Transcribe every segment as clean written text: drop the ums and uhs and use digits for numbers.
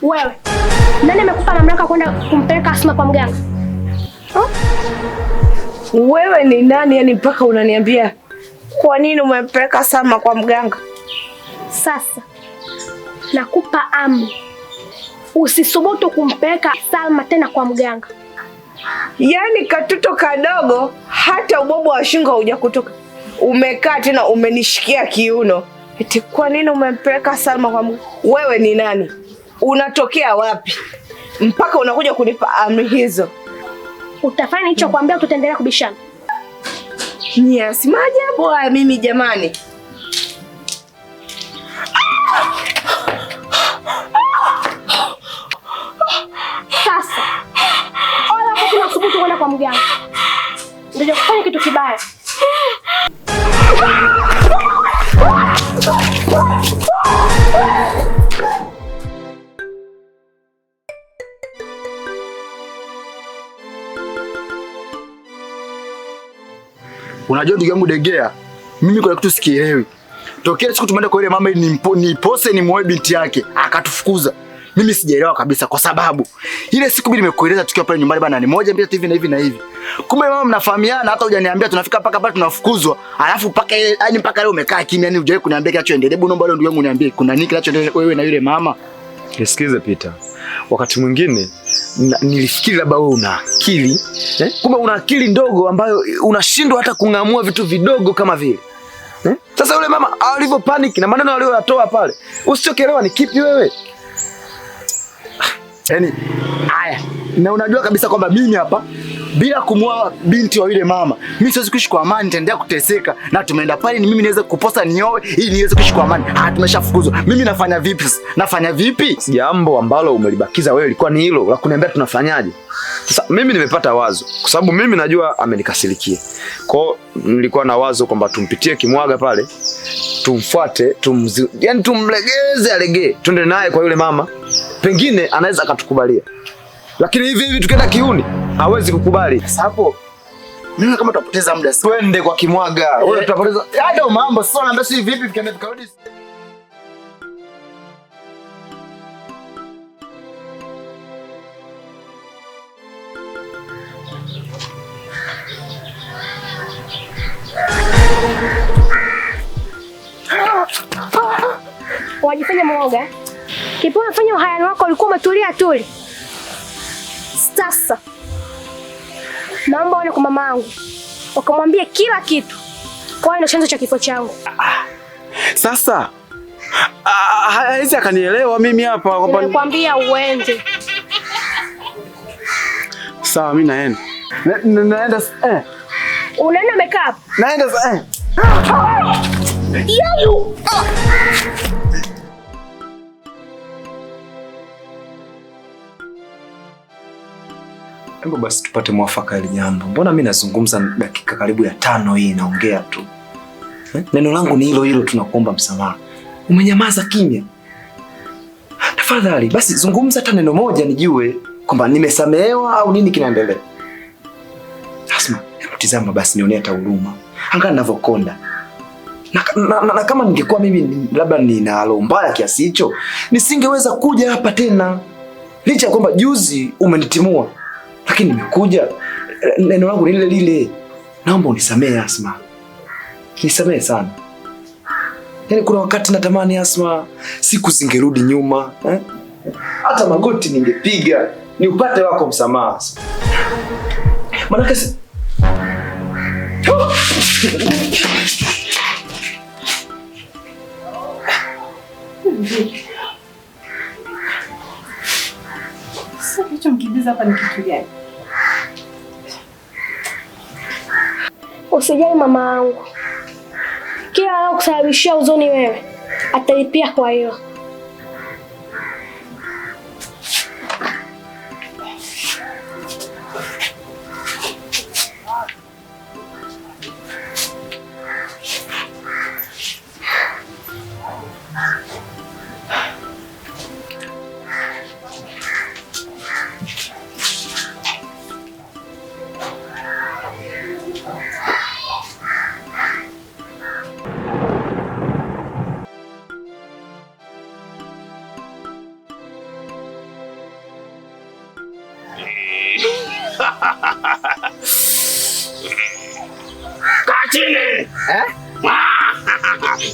Wewe, nani amekupa mamlaka kwenda kumpeleka Asma kwa mganga? Wewe ni nani yani mpaka unaniambia kwa nini umempeleka Salma kwa mganga? Sasa nakupa amri, usisubutu kumpeleka Salma tena kwa mganga. Yaani katoto kadogo hata ubobo wa shingo hujakutoka. Umekaa tena umenishikia kiuno. Eti kwa nini umempeleka Salma kwa mganga? Wewe ni nani? Unatokea wapi? Mpaka unakuja kunipa amri hizo. Utafanya hicho kuambia tutaendelea kubishana. Yes, maajabu haya mimi jamani. Sasa wala kuna subutu kwenda kwa mganga. Ndio kufanya kitu kibaya. Unajua ndugu yangu Degea, mimi kuna kitu sikielewi. Tokea siku tumeenda kwa ile mama ili nipose ni muoe binti yake, akatufukuza. Mimi sijaelewa kabisa kwa sababu ile siku mimi nimekueleza tukiwa pale nyumbani bana, ni moja mbili hivi na hivi na hivi. Kumbe mama mnafahamiana, hata hujaniambia tunafika mpaka pale tunafukuzwa. Alafu mpaka yani mpaka leo umekaa kimya, yani hujawahi kuniambia kinachoendelea. Hebu naomba leo ndugu yangu niambie kuna nini kinachoendelea wewe na yule mama? Nisikize Peter. Wakati mwingine nilifikiri labda wewe una akili, kumbe una akili ndogo ambayo unashindwa hata kung'amua vitu vidogo kama vile. Sasa yule mama alivyo panic na maneno aliyoyatoa pale, usichokielewa ni kipi wewe? Yaani haya, na unajua kabisa kwamba mimi hapa bila kumwoa binti wa yule mama, mimi siwezi kuishi kwa amani, nitaendelea kuteseka. Na tumeenda pale ni mimi niweze kuposa nioe ili niweze kuishi kwa amani. Tumeshafukuzwa. Mimi nafanya vipi sasa? Nafanya vipi? Jambo ambalo umelibakiza wewe ilikuwa ni hilo la kuniambia tunafanyaje. Sasa mimi nimepata wazo kwa sababu mimi najua amenikasirikia. Kwa nilikuwa na wazo kwamba tumpitie Kimwaga pale, tumfuate, yani tumlegeze alegee, twende naye kwa yule mama. Pengine anaweza akatukubalia. Lakini hivi tukienda Kiuni hawezi kukubali. Sasa hapo mimi kama tutapoteza muda sasa. Twende kwa Kimwaga. Wewe tutapoteza. Ndio mambo sasa naambia si vipi tukienda tukarudi. Wajifanya mwoga. Kipo unafanya uhayani wako ulikuwa umetulia tuli. Sasa naomba uende kwa mamangu ukamwambie kila kitu. Kwa hiyo ndio chanzo cha kifo changu. Sasa haizi akanielewa mimi hapa kwamba nimekwambia uende. Sawa mimi naenda. Naenda Unaenda makeup? Naenda Yayu. Hebu basi tupate mwafaka ile jambo. Mbona mimi nazungumza dakika karibu ya 5 hii naongea tu. Neno langu ni hilo hilo, tunakuomba msamaha. Umenyamaza kimya. Tafadhali basi zungumza hata neno moja nijue kwamba nimesamehewa au nini kinaendelea. Asma, hebu tizama basi nionee hata huruma. Angalia ninavyokonda. Na kama ningekuwa mimi labda nina roho mbaya kiasi hicho, nisingeweza kuja hapa tena. Licha ya kwamba juzi umenitimua. Lakini nimekuja, neno langu ni lile lile. Naomba unisamehe Asma. Nisamehe sana. Yaani kuna wakati natamani Asma, siku zingerudi nyuma, hata magoti ningepiga, ni upate wako msamaha. Maana sasa hicho mkimbiza hapa ni kitu gani? Usijali mama yangu. Kila leo kusababishia huzuni wewe, atalipia kwa hiyo. chini.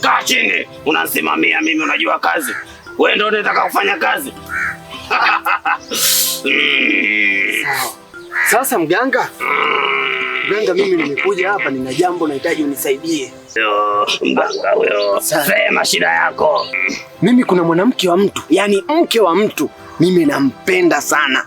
Kaa chini. Unasimamia mimi, unajua kazi. Wewe ndio unataka kufanya kazi. Sasa mganga, mimi nimekuja hapa, nina jambo nahitaji unisaidie. Mganga huyo, sema shida yako. Mimi kuna mwanamke wa mtu, yani mke wa mtu, mimi nampenda sana.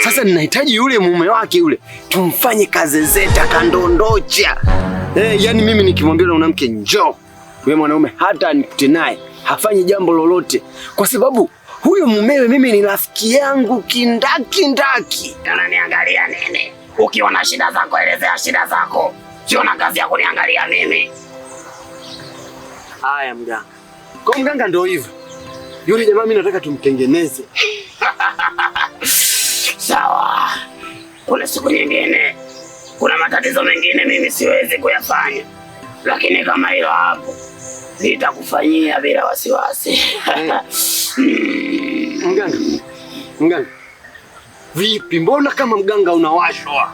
Sasa ninahitaji yule mume wake yule tumfanye kazi zeta kandondocha. Yani mimi nikimwambia yule mwanamke njoo, yule mwanaume hata anikute naye hafanyi jambo lolote, kwa sababu huyu mumewe mimi ni rafiki yangu kindaki. Unaniangalia nini? Ukiona shida zako elezea shida zako. Siona kazi ya kuniangalia mimi. Haya mganga. Kwa mganga ndio hivyo. Yule jamaa mimi nataka tumtengeneze. Sawa. Kuna siku nyingine. Kuna matatizo mengine mimi siwezi kuyafanya. Lakini kama hilo hapo nitakufanyia bila wasiwasi. Mganga. Vipi, mbona kama mganga unawashwa?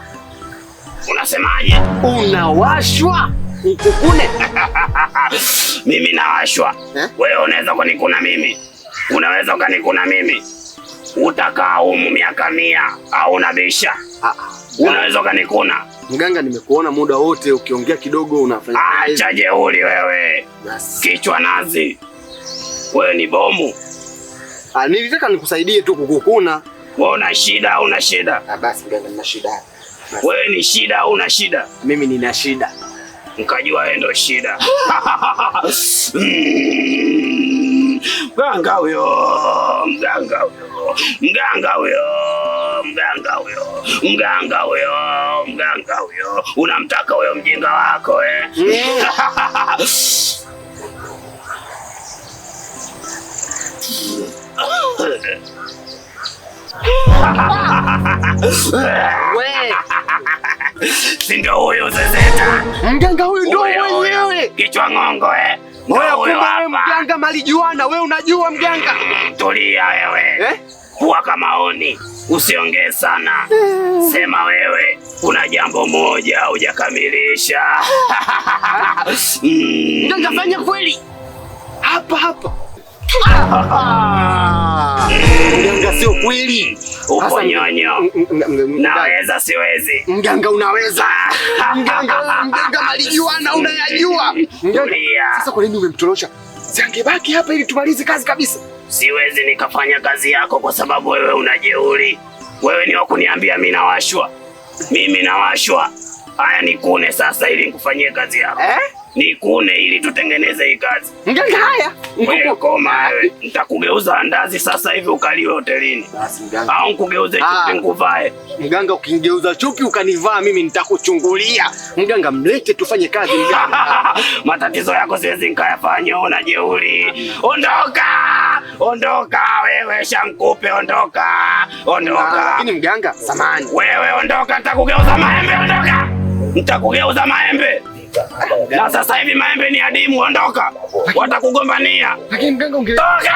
Unasemaje? Unawashwa? Ukukune? Mimi nawashwa. Wewe unaweza kunikuna mimi? Unaweza ukanikuna mimi? Utakaa humu miaka 100 au unabisha? Unaweza ukanikuna? Mganga, nimekuona muda wote ukiongea kidogo unafanya. Acha jeuri wewe. Kichwa nazi. Wewe ni bomu. Nilitaka nikusaidie tu kukukuna. Wewe una shida au una shida? Basi mganga, nina shida. Wewe ni shida au una shida? Mimi nina shida. Mkajua wewe ndio shida. Mganga huyo. Unamtaka huyo mjinga wako Si ndio huyo zezeta? Mganga huyu ndio mwenyewe. Kichwa ng'ongo Wewe mganga malijuana, wewe unajua mganga. Tulia wewe. Kuwa kama oni, usiongee sana. Sema wewe, kuna jambo moja hujakamilisha. Mganga, fanya kweli. Hapa. Mganga, sio kweli. Upo nyonyo. Naweza siwezi. Mganga, unaweza. Mganga malijuana, unayajua. Tulia. Sasa kwa nini umemtorosha? Si angebaki hapa ili tumalize kazi kabisa. Siwezi nikafanya kazi yako kwa sababu wewe una jeuri. Wewe ni wa kuniambia mimi nawashwa. Mimi nawashwa. Haya, nikune sasa ili nikufanyie kazi yako. Nikune ili tutengeneze hii kazi. Mganga, haya. Wewe koma wewe. Nitakugeuza andazi sasa hivi ukaliwe hotelini. Basi mganga. Au nikugeuze chupi nikuvae. Mganga, ukinigeuza chupi ukanivaa mimi nitakuchungulia. Mganga, mlete tufanye kazi mganga. Matatizo yako siwezi nikayafanya, una jeuri. Ondoka wewe Shankupe, ondoka. Lakini mganga, samani. Wewe ondoka, nitakugeuza maembe, ondoka. Nitakugeuza maembe. Na sasa hivi maembe ni adimu, ondoka. Watakugombania. Lakini mganga Toka!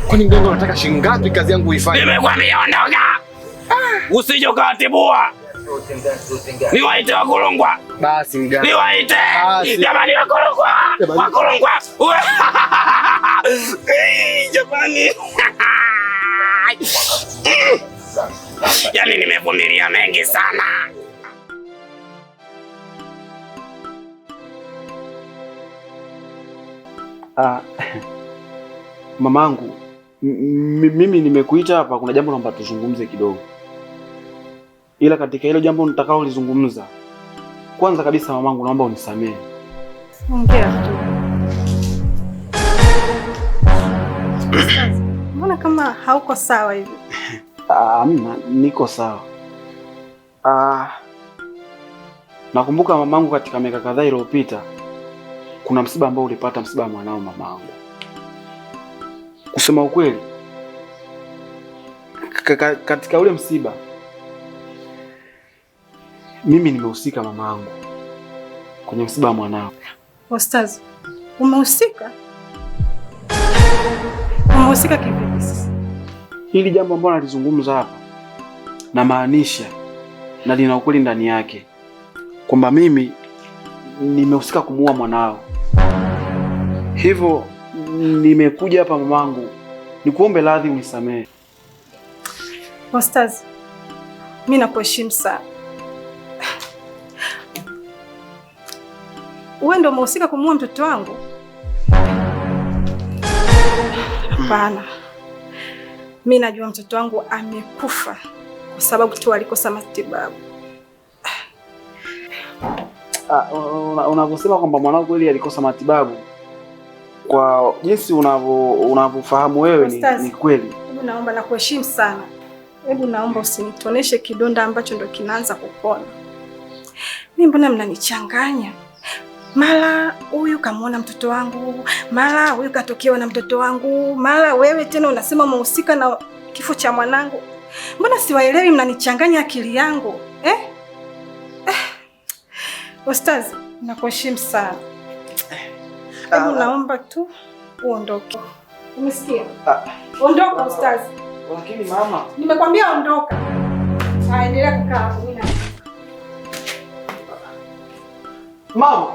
Kwani mganga unataka shilingi ngapi kazi yangu ifanye? Nimekwambia ondoka. Usije ukatibua. Niwaite Wakulungwa. Basi mganga. Niwaite. Jamani Wakulungwa. Jamani. Yaani nimevumilia mengi sana. Mamangu, mimi nimekuita hapa, kuna jambo naomba tuzungumze kidogo. Ila katika hilo jambo nitakao lizungumza, kwanza kabisa mamangu, naomba unisamehe. Ongea tu. Mbona kama hauko sawa hivi? Amina, niko sawa. Nakumbuka mamangu, katika miaka kadhaa iliyopita kuna msiba ambao ulipata, msiba wa mwanao mamangu. Kusema ukweli, katika ule msiba mimi nimehusika mamangu, kwenye msiba wa mwanao. Ustaz, umehusika? Umehusika kivipi sasa? Hili jambo ambalo nalizungumza hapa na maanisha na lina ukweli ndani yake. kwamba mimi nimehusika kumuua mwanao. Hivyo nimekuja hapa mamangu, nikuombe radhi unisamehe. Ostaz, mimi nakuheshimu sana. Wewe ndio umehusika kumuua mtoto wangu? Hapana. Mimi najua mtoto wangu amekufa kwa sababu tu alikosa matibabu. Unavyosema kwamba mwanao kweli alikosa matibabu, kwa jinsi unavyofahamu wewe ni kweli. Hebu naomba, nakuheshimu sana. Hebu naomba usinitoneshe kidonda ambacho ndo kinaanza kupona. Mimi mbona mnanichanganya? Mara huyu kamuona mtoto wangu, mara huyu katokewa na mtoto wangu, mara wewe tena unasema umehusika na kifo cha mwanangu. Mbona siwaelewi, mnanichanganya akili yangu Ostaz, nakuheshimu sana. Hebu naomba tu uondoke. Umesikia? Ondoka Ostaz. Lakini mama, nimekwambia ondoka. Endelea kukaa hapo. Mama.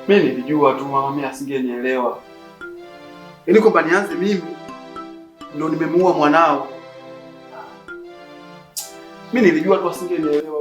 Mimi nilijua tu mama, mimi asingenielewa. Yaani kwamba nianze mimi ndio nimemuua mwanao. Mimi nilijua tu asingenielewa.